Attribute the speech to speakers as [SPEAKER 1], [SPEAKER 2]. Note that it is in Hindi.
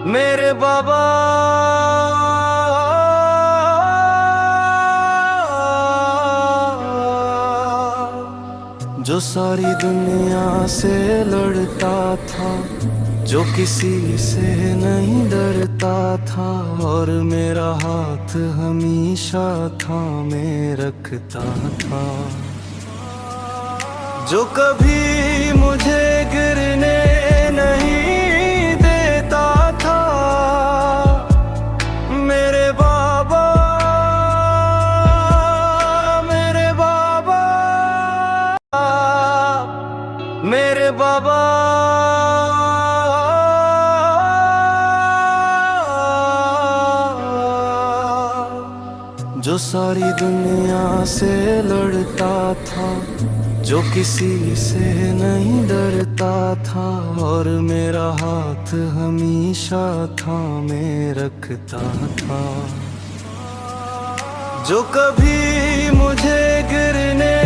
[SPEAKER 1] मेरे बाबा जो सारी दुनिया से लड़ता था, जो किसी से नहीं डरता था, और मेरा हाथ हमेशा थामे रखता था। जो कभी मुझे गिरने नहीं देता था, मेरे बाबा, मेरे बाबा, मेरे बाबा। जो सारी दुनिया से लड़ता था, जो किसी से नहीं डरता था, और मेरा हाथ हमेशा थामे रखता था। जो कभी मुझे गिरने